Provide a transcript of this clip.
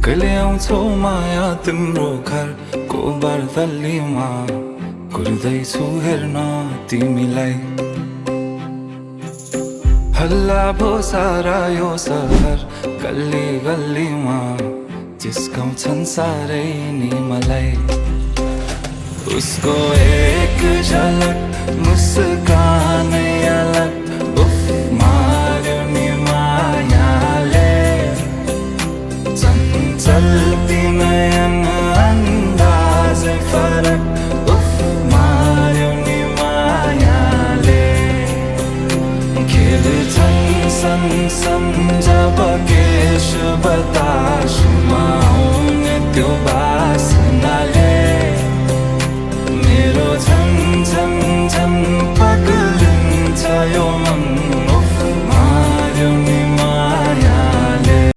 कहिले आउँछौ माया तिम्रो घरको बर्दलीमा कुर्दैछु हेर्न तिमीलाई हल्ला भो सारा यो सहर गल्ली गल्लीमा जिस्काउँछन् सारै नि मलाई उसको एक झलक मुस्कानै अलग उफ मार्यो नि मायाले चञ्चल्ती नयन अन्दाजै फरक उफ मार्यो नि मायाले खेल्छन् सँगसँग जब केश बता